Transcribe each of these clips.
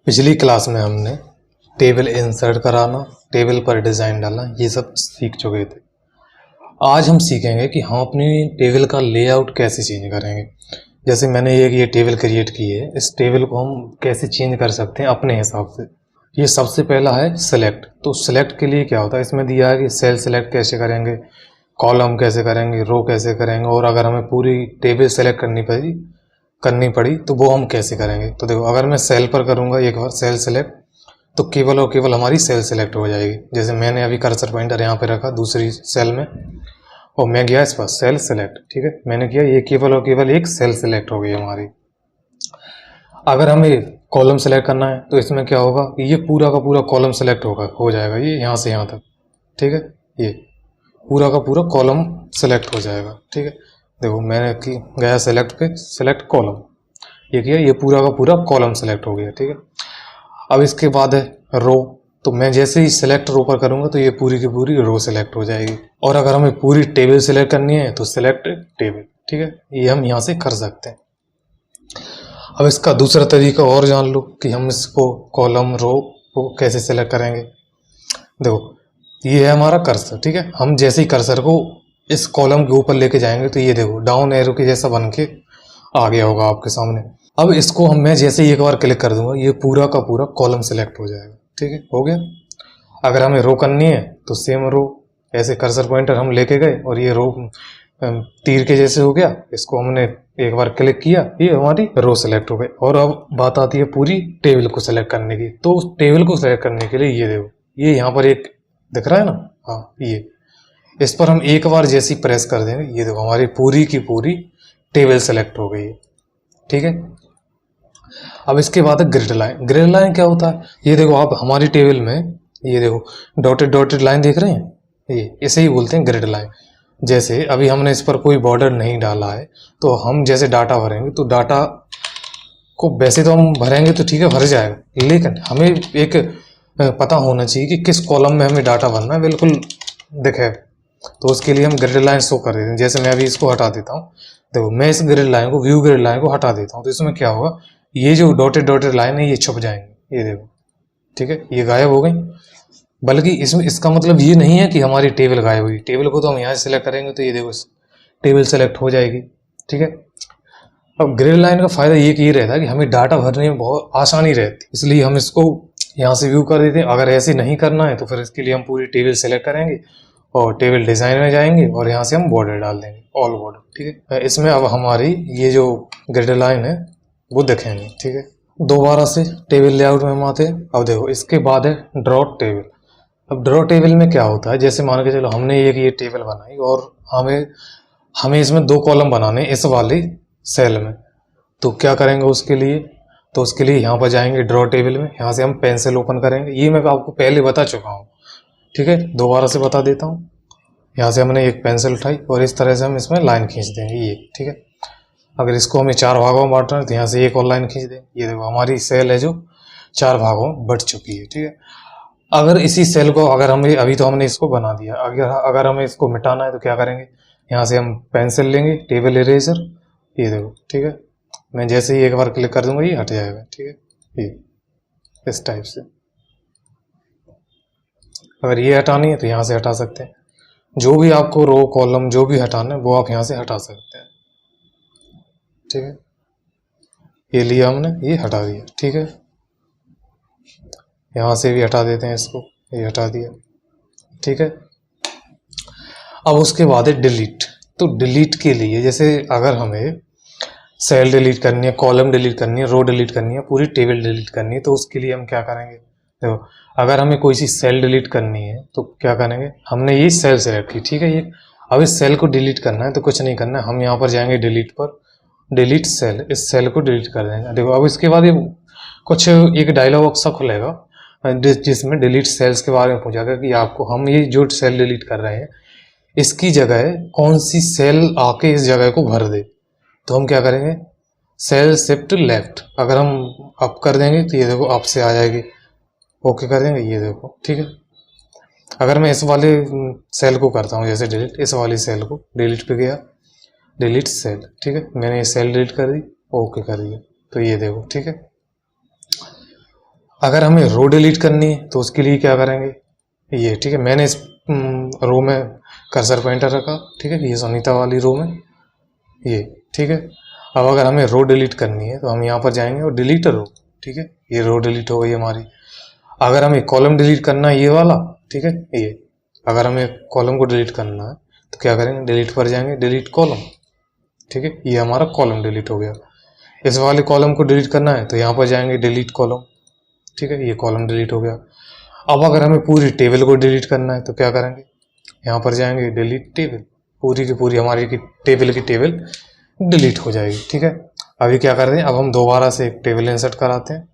पिछली क्लास में हमने टेबल इंसर्ट कराना, टेबल पर डिज़ाइन डालना, ये सब सीख चुके थे। आज हम सीखेंगे कि हम अपनी टेबल का लेआउट कैसे चेंज करेंगे। जैसे मैंने ये टेबल क्रिएट की है, इस टेबल को हम कैसे चेंज कर सकते हैं अपने हिसाब से। ये सबसे पहला है सेलेक्ट। तो सेलेक्ट के लिए क्या होता है, इसमें दिया है कि सेल सेलेक्ट कैसे करेंगे, कॉलम कैसे करेंगे, रो कैसे करेंगे, और अगर हमें पूरी टेबल सेलेक्ट करनी पड़ी तो वो हम कैसे करेंगे। तो देखो, अगर मैं सेल पर करूँगा एक बार सेल सेलेक्ट, तो केवल और केवल हमारी सेल सेलेक्ट हो जाएगी। जैसे मैंने अभी कर्सर पॉइंटर यहाँ पे रखा दूसरी सेल में और मैं गया इस पर सेल सेलेक्ट, ठीक है, मैंने किया, ये केवल और केवल एक सेल सेलेक्ट हो गई हमारी। अगर हमें कॉलम सेलेक्ट करना है तो इसमें क्या होगा, ये पूरा का पूरा कॉलम सेलेक्ट हो जाएगा, ये यहाँ से यहाँ तक, ठीक है, ये पूरा का पूरा कॉलम सेलेक्ट हो जाएगा, ठीक है। देखो मैंने गया सेलेक्ट पे, सेलेक्ट कॉलम, ये किया, ये पूरा का पूरा कॉलम सेलेक्ट हो गया, ठीक है। अब इसके बाद है रो। तो मैं जैसे ही सेलेक्ट रो पर करूंगा तो ये पूरी की पूरी रो सेलेक्ट हो जाएगी। और अगर हमें पूरी टेबल सेलेक्ट करनी है तो सेलेक्ट टेबल, ठीक है, ये हम यहाँ से कर सकते हैं। अब इसका दूसरा तरीका और जान लो कि हम इसको कॉलम रो को कैसे सेलेक्ट करेंगे। देखो ये है हमारा कर्सर, ठीक है, हम जैसे ही कर्सर को इस कॉलम के ऊपर लेके जाएंगे तो ये देखो डाउन एरो के जैसा बन के आ गया होगा आपके सामने। अब इसको मैं जैसे ही एक बार क्लिक कर दूंगा ये पूरा का पूरा कॉलम सेलेक्ट हो जाएगा, ठीक है, हो गया। अगर हमें रो करनी है तो सेम रो, ऐसे कर्सर पॉइंटर हम लेके गए और ये रो तीर के जैसे हो गया, इसको हमने एक बार क्लिक किया, ये हमारी रो सेलेक्ट हो गई। और अब बात आती है पूरी टेबल को सेलेक्ट करने की। तो उस टेबल को सेलेक्ट करने के लिए ये देखो, ये यहाँ पर एक दिख रहा है ना, हाँ, ये इस पर हम एक बार जैसी प्रेस कर देंगे, ये देखो हमारी पूरी की पूरी टेबल सेलेक्ट हो गई है, ठीक है। अब इसके बाद है ग्रिड लाइन। ग्रिड लाइन क्या होता है, ये देखो आप हमारी टेबल में ये देखो डॉटेड डॉटेड लाइन देख रहे हैं, ये इसे ही बोलते हैं ग्रिड लाइन। जैसे अभी हमने इस पर कोई बॉर्डर नहीं डाला है तो हम जैसे डाटा भरेंगे तो डाटा को वैसे तो हम भरेंगे तो ठीक है भर जाएगा, लेकिन हमें एक पता होना चाहिए कि किस कॉलम में हमें डाटा भरना है, बिल्कुल दिखे। तो उसके लिए हम ग्रिड लाइन शो कर देते हैं। जैसे मैं अभी इसको हटा देता हूँ, देखो मैं इस ग्रिड लाइन को, व्यू ग्रिड लाइन को हटा देता हूँ, तो इसमें क्या होगा, ये जो डॉटेड डॉटेड लाइन है ये छुप जाएंगे, ये देखो, ठीक है, ये गायब हो गई। बल्कि इसमें इसका मतलब ये नहीं है कि हमारी टेबल गायब हुई, टेबल को तो हम यहाँ से सेलेक्ट करेंगे तो ये देखो टेबल सेलेक्ट हो जाएगी, ठीक है। अब ग्रिड लाइन का फायदा ये रहता है कि हमें डाटा भरने में बहुत आसानी रहती है, इसलिए हम इसको यहाँ से व्यू कर देते हैं। अगर ऐसे नहीं करना है तो फिर इसके लिए हम पूरी टेबल सेलेक्ट करेंगे और टेबल डिज़ाइन में जाएंगे और यहाँ से हम बॉर्डर डाल देंगे, ऑल बॉर्डर, ठीक है। इसमें अब हमारी ये जो ग्रिड लाइन है वो दिखेंगे, ठीक है। दोबारा से टेबल लेआउट में हम आते हैं। अब देखो इसके बाद है ड्रॉ टेबल। अब ड्रॉ टेबल में क्या होता है, जैसे मान के चलो हमने ये टेबल बनाई और हमें इसमें 2 कॉलम बनाने इस वाले सेल में, तो क्या करेंगे उसके लिए, तो उसके लिए यहाँ पर जाएंगे ड्रॉ टेबल में, यहाँ से हम पेंसिल ओपन करेंगे। ये मैं आपको पहले बता चुका हूँ, ठीक है, दोबारा से बता देता हूँ। यहाँ से हमने एक पेंसिल उठाई और इस तरह से हम इसमें लाइन खींच देंगे, ये, ठीक है। अगर इसको हमें 4 भागों में बांटना है तो यहाँ से एक और लाइन खींच दें। ये देखो हमारी सेल है जो 4 भागों में बट चुकी है, ठीक है। अगर इसी सेल को हमें अभी तो हमने इसको बना दिया, अगर हमें इसको मिटाना है तो क्या करेंगे, यहाँ से हम पेंसिल लेंगे, टेबल इरेजर, ये देखो, ठीक है, मैं जैसे ही एक बार क्लिक कर दूंगा ये हट जाएगा, ठीक है, ये इस टाइप से। अगर ये हटानी है तो यहाँ से हटा सकते हैं। जो भी आपको रो कॉलम जो भी हटाना है वो आप यहाँ से हटा सकते हैं, ठीक है। ये लिया हमने, ये हटा दिया, ठीक है। यहाँ से भी हटा देते हैं इसको, ये हटा दिया, ठीक है। अब उसके बाद है डिलीट। तो डिलीट के लिए जैसे अगर हमें सेल डिलीट करनी है, कॉलम डिलीट करनी है, रो डिलीट करनी है, पूरी टेबल डिलीट करनी है, तो उसके लिए हम क्या करेंगे, देखो अगर हमें कोई सी सेल डिलीट करनी है तो क्या करेंगे, हमने ये सेल सेलेक्ट की, ठीक है, ये अब इस सेल को डिलीट करना है तो कुछ नहीं करना है, हम यहाँ पर जाएंगे डिलीट पर, डिलीट सेल, इस सेल को डिलीट कर देंगे। देखो अब इसके बाद ये कुछ एक डायलॉग बॉक्स सा खुलेगा जिसमें डिलीट सेल्स के बारे में पूछेगा कि आपको हम ये जो सेल डिलीट कर रहे हैं इसकी जगह कौन सी सेल आके इस जगह को भर दे। तो हम क्या करेंगे, सेल शिफ्ट लेफ्ट, अगर हम अप कर देंगे तो ये देखो अप से आ जाएगी, ओके कर देंगे, ये देखो, ठीक है। अगर मैं इस वाले सेल को करता हूँ जैसे डिलीट, इस वाली सेल को डिलीट पे गया, डिलीट सेल, ठीक है, मैंने ये सेल डिलीट कर दी, ओके कर दिया, तो ये देखो, ठीक है। अगर हमें रो डिलीट करनी है तो उसके लिए क्या करेंगे, ये ठीक है, मैंने इस रो में कर्सर पॉइंटर रखा, ठीक है, ये सुनीता वाली रो में ये, ठीक है। अब अगर हमें रो डिलीट करनी है तो हम यहाँ पर जाएंगे और डिलीट रो, ठीक है, ये रो डिलीट हो गई हमारी। अगर हमें कॉलम डिलीट करना है ये वाला, ठीक है, ये अगर हमें कॉलम को डिलीट करना है तो क्या करेंगे, डिलीट पर जाएंगे, डिलीट कॉलम, ठीक है, ये हमारा कॉलम डिलीट हो गया। इस वाले कॉलम को डिलीट करना है तो यहाँ पर जाएंगे, डिलीट कॉलम, ठीक है, ये कॉलम डिलीट हो गया। अब अगर हमें पूरी टेबल को डिलीट करना है तो क्या करेंगे, यहाँ पर जाएंगे, डिलीट टेबल, पूरी की पूरी हमारी की टेबल डिलीट हो जाएगी, ठीक है। अभी क्या कर रहे हैं, अब हम दोबारा से एक टेबल इंसर्ट कराते हैं,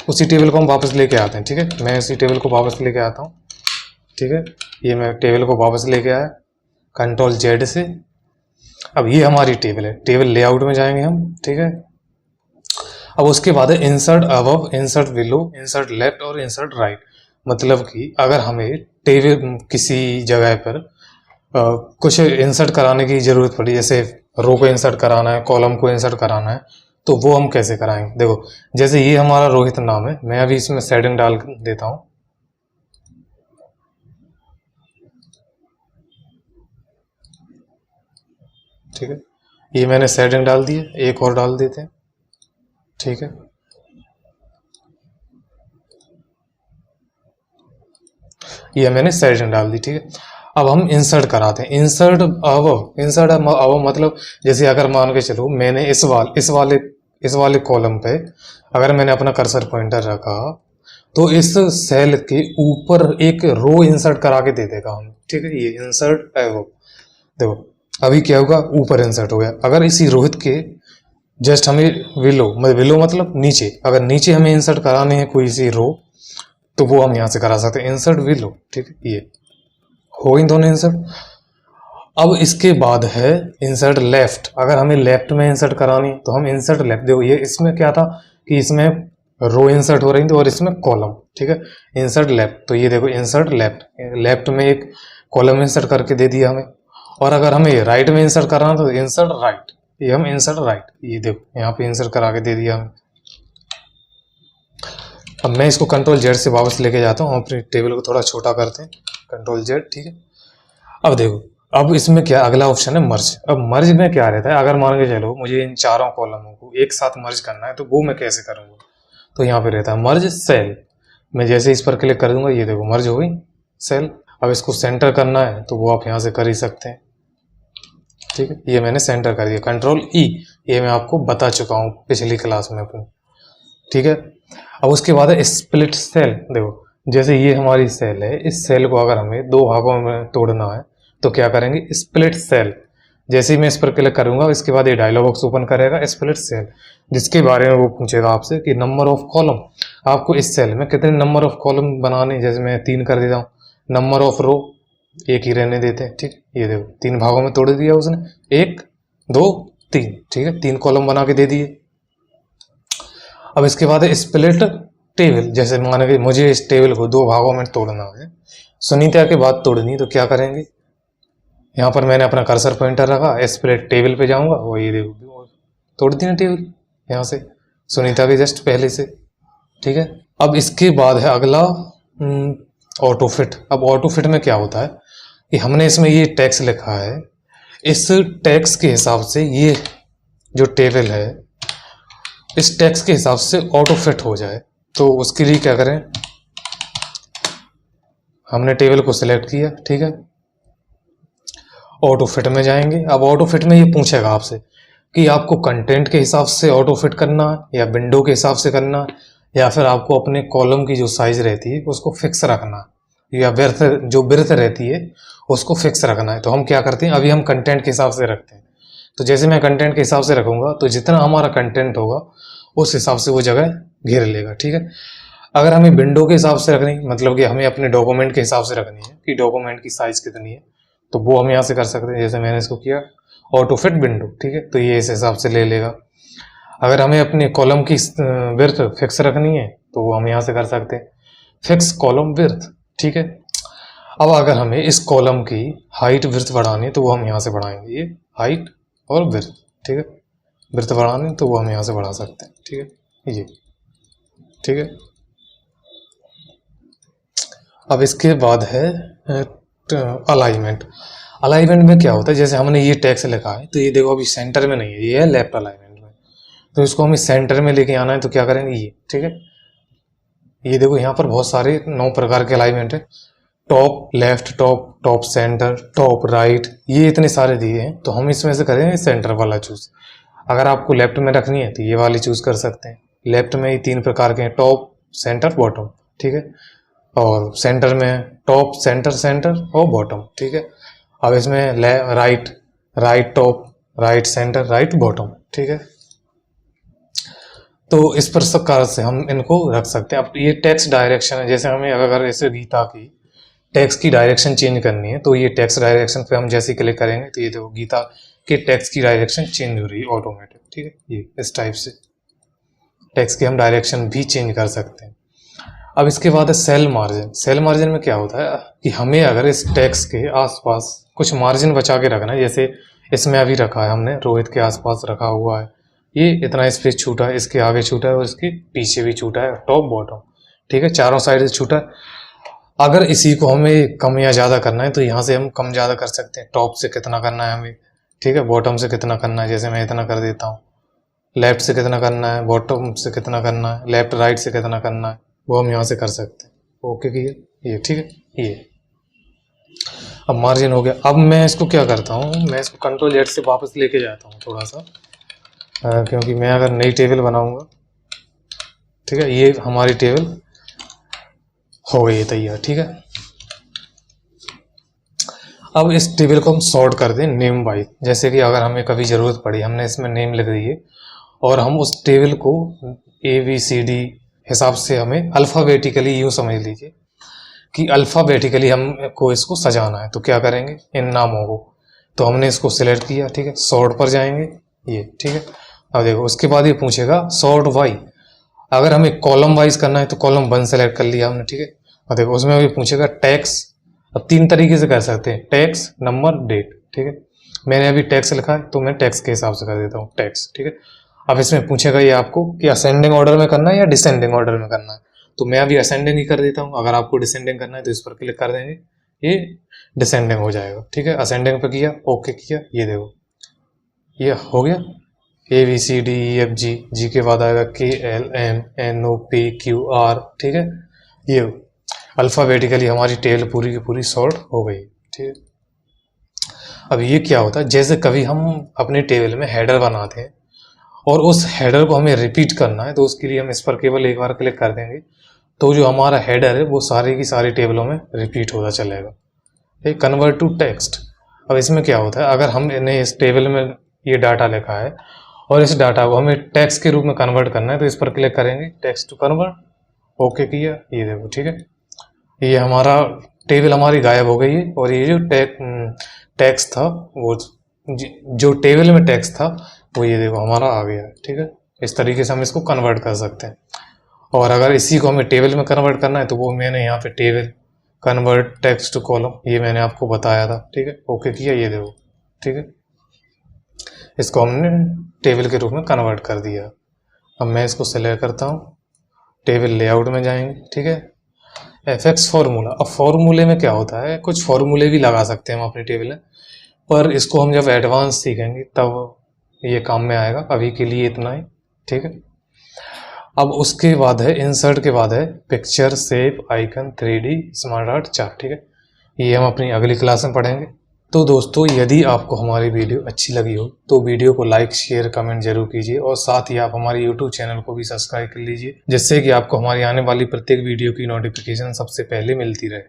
उसी टेबल को हम वापस लेके आते हैं, ठीक है, मैं इसी टेबल को वापस लेके आता हूँ, ठीक है, ये मैं टेबल को वापस लेके आया कंट्रोल जेड से। अब ये हमारी टेबल है, टेबल लेआउट में जाएंगे हम, ठीक है। अब उसके बाद है insert above, insert below, insert left और इंसर्ट राइट। मतलब कि अगर हमें टेबल किसी जगह पर कुछ इंसर्ट कराने की ज़रूरत पड़ी, जैसे रो को इंसर्ट कराना है, कॉलम को इंसर्ट कराना है, तो वो हम कैसे कराएंगे। देखो जैसे ये हमारा रोहित नाम है, मैं अभी इसमें सेटिंग डाल देता हूँ, ठीक है, ये मैंने सेटिंग डाल दी है, एक और डाल देते हैं, ठीक है। ये मैंने सेटिंग डाल दी, ठीक है। अब हम इंसर्ट कराते हैं, इंसर्ट अब मतलब जैसे अगर मान के चलो मैंने इस वाले कॉलम पे अगर मैंने अपना कर्सर पॉइंटर रखा तो इस सेल के ऊपर एक रो इंसर्ट करा के दे देगा हम, ठीक है, ये इंसर्ट एवो। देखो अभी क्या होगा, ऊपर इंसर्ट हो गया। अगर इसी रोहित के जस्ट हमें विलो मतलब नीचे, अगर नीचे हमें इंसर्ट कराने हैं कोई सी रो तो वो हम यहाँ से करा सकते हैं, इंसर्ट विलो, ठीक है, ये हो इन दोनों इंसर्ट। अब इसके बाद है इंसर्ट लेफ्ट, अगर हमें लेफ्ट में इंसर्ट करानी तो हम इंसर्ट लेफ्ट, देखो ये इसमें क्या था कि इसमें रो इंसर्ट हो रही थी और इसमें कॉलम, ठीक है, इंसर्ट लेफ्ट, तो ये देखो इंसर्ट लेफ्ट, लेफ्ट में एक कॉलम इंसर्ट करके दे दिया हमें। और अगर हमें राइट में इंसर्ट कराना तो इंसर्ट राइट, ये हम इंसर्ट राइट, ये देखो यहाँ पे इंसर्ट करा के दे दिया हमें। अब मैं इसको कंट्रोल जेड से वापस लेके जाता हूँ, अपनी टेबल को थोड़ा छोटा करते हैं, कंट्रोल जेड, ठीक है। अब देखो अब इसमें क्या अगला ऑप्शन है मर्ज। अब मर्ज में क्या रहता है, अगर मान के चलो मुझे इन चारों कॉलमों को एक साथ मर्ज करना है तो वो मैं कैसे करूँगा, तो यहाँ पे रहता है मर्ज सेल। मैं जैसे इस पर क्लिक कर दूंगा, ये देखो मर्ज हो गई सेल। अब इसको सेंटर करना है तो वो आप यहाँ से कर ही सकते हैं, ठीक है, ये मैंने सेंटर कर दिया, कंट्रोल ई, ये मैं आपको बता चुका हूँ पिछली क्लास में अपनी, ठीक है। अब उसके बाद है स्प्लिट सेल। देखो जैसे ये हमारी सेल है, इस सेल को अगर हमें दो भागों में तोड़ना है तो क्या करेंगे, स्प्लिट सेल। जैसे ही मैं इस पर क्लिक करूंगा इसके बाद ये डायलॉग बॉक्स ओपन करेगा स्प्लिट सेल, जिसके बारे में वो पूछेगा आपसे कि नंबर ऑफ कॉलम, आपको इस सेल में कितने नंबर ऑफ कॉलम बनाने। जैसे मैं 3 कर देता हूँ, नंबर ऑफ रो एक ही रहने देते हैं, ठीक, ये देखो 3 भागों में तोड़ दिया उसने, 1 2 3, ठीक है, 3 कॉलम बना के दे दिए। अब इसके बाद है स्प्लिट टेबल। जैसे मान के मुझे इस टेबल को 2 भागों में तोड़ना है, सुनीता के बाद तोड़नी, तो क्या करेंगे, यहाँ पर मैंने अपना कर्सर पॉइंटर रखा, स्प्लिट टेबल पे जाऊंगा, वो ये देखो तोड़ दी ना टेबल यहाँ से, सुनीता के जस्ट पहले से, ठीक है। अब इसके बाद है अगला ऑटो फिट। अब ऑटो फिट में क्या होता है कि हमने इसमें ये टैक्स लिखा है, इस टैक्स के हिसाब से ये जो टेबल है इस टैक्स के हिसाब से ऑटो फिट हो जाए, तो उसके लिए क्या करें, हमने टेबल को सिलेक्ट किया, ठीक है, ऑटो फिट में जाएंगे। अब ऑटो फिट में ये पूछेगा आपसे कि आपको कंटेंट के हिसाब से ऑटो फिट करना है या विंडो के हिसाब से करना है, या फिर आपको अपने कॉलम की जो साइज रहती है उसको फिक्स रखना है, या बिर्थ रहती है उसको फिक्स रखना है। तो हम क्या करते हैं, अभी हम कंटेंट के हिसाब से रखते हैं। तो जैसे मैं कंटेंट के हिसाब से रखूंगा तो जितना हमारा कंटेंट होगा उस हिसाब से वो जगह घेर लेगा, ठीक है। अगर हमें विंडो के हिसाब से रखनी, मतलब कि हमें अपने डॉक्यूमेंट के हिसाब से रखनी है कि डॉक्यूमेंट की साइज कितनी है, तो वो हम यहाँ से कर सकते हैं। जैसे मैंने इसको किया ऑटो फिट विंडो, ठीक है, तो ये इस हिसाब से ले लेगा। अगर हमें अपने कॉलम की विड्थ फिक्स रखनी है तो वो हम यहाँ से कर सकते हैं, फिक्स कॉलम विड्थ, ठीक है। अब अगर हमें इस कॉलम की हाइट विड्थ बढ़ानी है तो वो हम यहाँ से बढ़ाएंगे, ये हाइट और विड्थ, ठीक है, विड्थ बढ़ानी तो वो हम यहाँ से बढ़ा सकते हैं, ठीक है, ये ठीक है। अब इसके बाद है अलाइनमेंट। अलाइनमेंट में क्या होता है, जैसे हमने ये टेक्स्ट लिखा है तो ये देखो अभी सेंटर में नहीं है, ये है लेफ्ट अलाइनमेंट में, तो इसको हमें सेंटर में लेके आना है तो क्या करेंगे ये, ठीक है। ये देखो यहाँ पर बहुत सारे 9 प्रकार के अलाइनमेंट है, top left, top top centre, top right, ये इतने सारे दिए हैं, तो हम इसमें से करेंगे सेंटर वाला चूज। अगर आपको लेफ्ट में रखनी है तो ये वाली चूज कर सकते हैं। लेफ्ट में ही 3 प्रकार के हैं, टॉप सेंटर बॉटम, ठीक है। और सेंटर में टॉप सेंटर सेंटर और बॉटम, ठीक है। अब इसमें right right top right centre right bottom, ठीक है। तो इस प्रकार से हम इनको रख सकते हैं। अब ये टेक्स्ट डायरेक्शन है, जैसे हमें अगर ऐसे गीता की टेक्स्ट की डायरेक्शन चेंज करनी है तो ये टेक्स्ट डायरेक्शन पे हम जैसे क्लिक करेंगे तो ये देखो गीता के टेक्स्ट की डायरेक्शन चेंज हो रही है ऑटोमेटिक, ठीक है। ये इस टाइप से टेक्स्ट की हम डायरेक्शन भी चेंज कर सकते हैं। अब इसके बाद है सेल मार्जिन। सेल मार्जिन में क्या होता है कि हमें अगर इस टेक्स्ट के आसपास कुछ मार्जिन बचा के रखना है, जैसे इसमें अभी रखा है हमने रोहित के आसपास रखा हुआ है, ये इतना स्पेस छूटा है, इसके आगे छूटा है और इसके पीछे भी छूटा है, टॉप बॉटम, ठीक है, चारों साइड से छूटा है। अगर इसी को हमें कम या ज़्यादा करना है तो यहाँ से हम कम ज़्यादा कर सकते हैं, टॉप से कितना करना है हमें, ठीक है, बॉटम से कितना करना है, जैसे मैं इतना कर देता हूँ, लेफ्ट से कितना करना है, बॉटम से कितना करना है, लेफ्ट राइट से कितना करना है, वो हम यहाँ से कर सकते हैं। ओके किया ये, ठीक है। ये अब मार्जिन हो गया। अब मैं इसको क्या करता हूँ, मैं इसको कंट्रोल Z से वापस लेके जाता हूँ थोड़ा सा, क्योंकि मैं अगर नई टेबल बनाऊंगा, ठीक है, ये हमारी टेबल हो गई है तैयार, ठीक है। अब इस टेबल को हम सॉर्ट कर दें नेम वाइज, जैसे कि अगर हमें कभी ज़रूरत पड़ी, हमने इसमें नेम लिख दिए और हम उस टेबल को ABCD हिसाब से हमें अल्फ़ाबेटिकली यूँ समझ लीजिए कि अल्फ़ाबेटिकली हमको इसको सजाना है, तो क्या करेंगे इन नामों को, तो हमने इसको सिलेक्ट किया, ठीक है, सॉर्ट पर जाएंगे ये, ठीक है। अब देखो उसके बाद ये पूछेगा सॉर्ट बाई, अगर हमें कॉलम वाइज करना है तो कॉलम 1 सेलेक्ट कर लिया हमने, ठीक है। और देखो उसमें अभी पूछेगा टैक्स, अब 3 तरीके से कर सकते हैं, टैक्स नंबर डेट, ठीक है। मैंने अभी टैक्स लिखा है तो मैं टैक्स के हिसाब से कर देता हूँ टैक्स, ठीक है। अब इसमें पूछेगा ये आपको कि असेंडिंग ऑर्डर में करना है या डिसेंडिंग ऑर्डर में करना है, तो मैं अभी असेंडिंग ही कर देता हूँ। अगर आपको डिसेंडिंग करना है तो इस पर क्लिक कर देंगे, ये डिसेंडिंग हो जाएगा, ठीक है। असेंडिंग पे किया, ओके किया, ये देखो ये हो गया ABCDEFG, के बाद आएगा KLMNOPQR, ठीक है। ये अल्फ़ाबेटिकली हमारी टेबल पूरी की पूरी सॉर्ट हो गई, ठीक है। अब ये क्या होता है, जैसे कभी हम अपने टेबल में हेडर बनाते हैं और उस हेडर को हमें रिपीट करना है, तो उसके लिए हम इस पर केवल एक बार क्लिक कर देंगे, तो जो हमारा हेडर है वो सारी की सारी टेबलों में रिपीट होता चलेगा, ठीक। कन्वर्ट टू टेक्स्ट, अब इसमें क्या होता है, अगर हमने इस टेबल में ये डाटा लिखा है और इस डाटा को हमें टेक्स्ट के रूप में कन्वर्ट करना है, तो इस पर क्लिक करेंगे, टेक्स्ट टू कन्वर्ट, ओके किया, ये देखो, ठीक है। ये हमारा टेबल हमारी गायब हो गई है और ये जो टेक्स्ट था वो जो टेबल में टेक्स्ट था वो ये देखो हमारा आ गया, ठीक है। इस तरीके से हम इसको कन्वर्ट कर सकते हैं। और अगर इसी को हमें टेबल में कन्वर्ट करना है तो वो मैंने यहाँ पे table convert text to column, ये मैंने आपको बताया था, ठीक है, ओके किया, ये देखो, ठीक है। इसको हमने टेबल के रूप में कन्वर्ट कर दिया। अब मैं इसको सेलेक्ट करता हूँ, टेबल लेआउट में जाएंगे, ठीक है, FX फॉर्मूला। अब फॉर्मूले में क्या होता है, कुछ फॉर्मूले भी लगा सकते हैं हम अपनी टेबल में, पर इसको हम जब एडवांस सीखेंगे तब ये काम में आएगा, अभी के लिए इतना ही, ठीक है। अब उसके बाद है इंसर्ट के बाद है picture shape icon 3D smart art chart, ठीक है। ये हम अपनी अगली क्लास में पढ़ेंगे। तो दोस्तों यदि आपको हमारी वीडियो अच्छी लगी हो तो वीडियो को लाइक शेयर कमेंट जरूर कीजिए और साथ ही आप हमारे यूट्यूब चैनल को भी सब्सक्राइब कर लीजिए, जिससे कि आपको हमारी आने वाली प्रत्येक वीडियो की नोटिफिकेशन सबसे पहले मिलती रहे।